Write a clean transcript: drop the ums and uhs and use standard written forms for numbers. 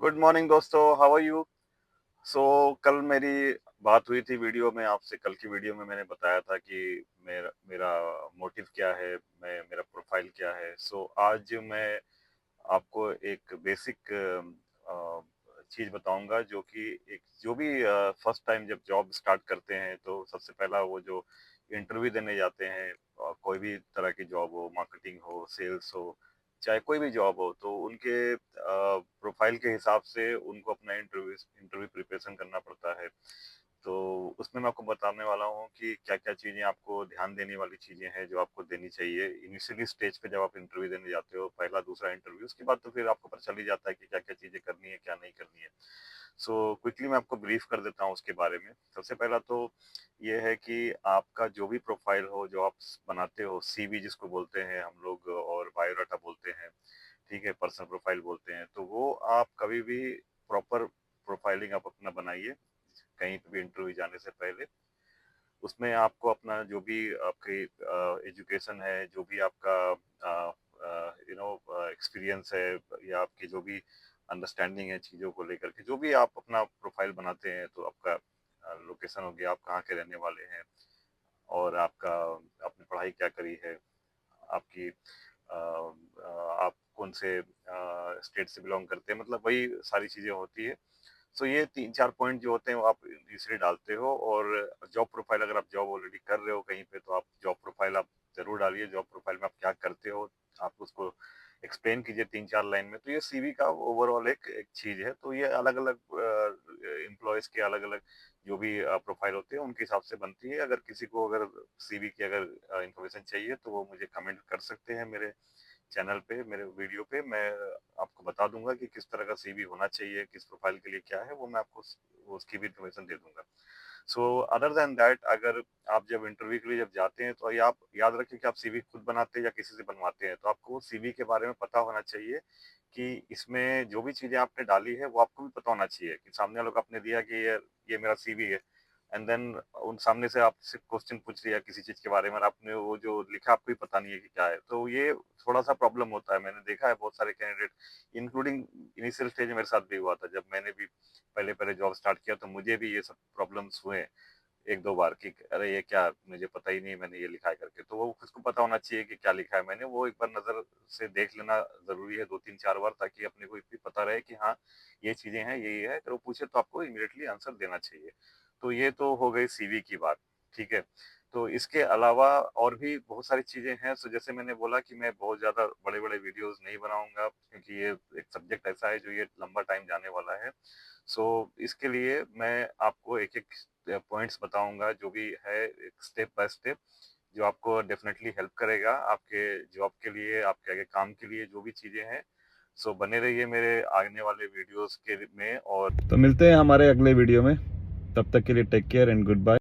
Good morning दोस्तों, how are you? सो कल मेरी बात हुई थी वीडियो में आपसे। कल की वीडियो में मैंने बताया था कि मेरा मेरा मोटिव क्या है, मैं मेरा प्रोफाइल क्या है। आज मैं आपको एक बेसिक चीज बताऊंगा, जो कि एक जो भी फर्स्ट टाइम जब जॉब स्टार्ट करते हैं तो सबसे पहला वो जो इंटरव्यू देने जाते हैं, कोई भी तरह की जॉब हो, मार्केटिंग हो, सेल्स हो, चाहे कोई भी जॉब हो, तो उनके प्रोफाइल के हिसाब से उनको अपना इंटरव्यू इंटरव्यू प्रिपरेशन करना पड़ता है। तो उसमें मैं आपको बताने वाला हूँ कि क्या-क्या चीज़ें आपको ध्यान देने वाली चीज़ें हैं, जो आपको देनी चाहिए। इनिशियली स्टेज पे जब आप इंटरव्यू देने जाते हो, पहला, दूसरा इंटरव्यू, उसके बाद तो फिर आपको पता चल ही जाता है कि क्या-क्या चीज़ें करनी है, क्या नहीं करनी है। क्विकली मैं आपको ब्रीफ कर देता हूँ उसके बारे में। सबसे पहला तो ये है कि आपका जो भी प्रोफाइल हो, जो आप बनाते हो, सीवी जिसको बोलते हैं हम लोग और बायोडाटा बोलते हैं, ठीक है? पर्सनल प्रोफाइल बोलते हैं, तो वो आप कभी भी प्रॉपर प्रोफाइलिंग आप अपना बनाइए, कहीं पे भी इंटरव्यू जाने से पहले। उसमें आपको अपना जो भी आपकी एजुकेशन है, जो भी आपका एक्सपीरियंस है, या आपकी जो भी अंडरस्टैंडिंग है चीज़ों को लेकर के, जो भी आप अपना प्रोफाइल बनाते हैं, तो आपका लोकेशन हो गया, आप कहाँ के रहने वाले हैं, और आपका आपने पढ़ाई क्या करी है, आपकी आप कौन से स्टेट से बिलोंग करते हैं, मतलब वही सारी चीज़ें होती है। ये 3-4 पॉइंट जो होते हैं वो आप इज़िली डालते हो। और जॉब प्रोफाइल, अगर आप जॉब ऑलरेडी कर रहे हो कहीं पे, तो आप जॉब प्रोफाइल आप ज़रूर डालिए। जॉब प्रोफाइल में आप क्या करते हो, आप उसको एक्सप्लेन कीजिए 3-4 लाइन में। तो ये सीवी का ओवरऑल एक एक चीज़ है। तो ये अलग-अलग एम्प्लॉइज़ के अलग-अलग जो भी प्रोफाइल होते हैं उनके हिसाब से बनती है। अगर किसी को अगर सीवी की अगर इन्फॉर्मेशन चाहिए, तो वो मुझे कमेंट कर सकते हैं मेरे चैनल पे, मेरे वीडियो पे। मैं आपको बता दूंगा कि किस तरह का सीवी होना चाहिए, किस प्रोफाइल के लिए क्या है, वो मैं आपको उसकी भी इन्फॉर्मेशन दे दूंगा। अदर देन दैट, अगर आप जब इंटरव्यू के लिए जब जाते हैं, तो ये आप याद रखें कि आप सीवी खुद बनाते हैं या किसी से बनवाते हैं। तो आपको सीवी के बारे में पता होना चाहिए कि इसमें जो भी चीजें आपने डाली है वो आपको भी पता होना चाहिए, कि सामने वालों को आपने दिया कि ये मेरा सीवी है, एंड देन उन सामने से आपसे क्वेश्चन पूछ लिया किसी चीज के बारे में, और आपने वो जो लिखा आपको भी पता नहीं है कि क्या है। तो ये थोड़ा सा प्रॉब्लम होता है। मैंने देखा है बहुत सारे कैंडिडेट, इंक्लूडिंग इनिशियल स्टेज में मेरे साथ भी हुआ था, जब मैंने भी पहले पहले जॉब स्टार्ट किया, तो मुझे भी ये सब प्रॉब्लम्स हुए एक दो बार कि अरे ये क्या, मुझे पता ही नहीं मैंने ये लिखा है करके। तो वो उसको पता होना चाहिए कि क्या लिखा है मैंने, वो एक बार नजर से देख लेना जरूरी है, 2-3-4 बार, ताकि अपने को भी पता रहे कि हाँ ये चीजें हैं, ये है। अगर वो पूछे तो आपको इमीडिएटली आंसर देना चाहिए। तो ये तो हो गई सीवी की बात, ठीक है। तो इसके अलावा और भी बहुत सारी चीजें हैं। जैसे मैंने बोला कि मैं बहुत ज्यादा बड़े बड़े वीडियोस नहीं बनाऊंगा, क्योंकि ये एक सब्जेक्ट ऐसा है जो ये लंबा टाइम जाने वाला है। इसके लिए मैं आपको एक एक पॉइंट्स बताऊंगा, जो भी है एक स्टेप बाय स्टेप, जो आपको डेफिनेटली हेल्प करेगा आपके जॉब के लिए, आपके आगे काम के लिए, जो भी चीजें हैं। बने रहिए मेरे आने वाले वीडियोस के में। और तो मिलते हैं हमारे अगले वीडियो में। तब तक के लिए take care and good bye.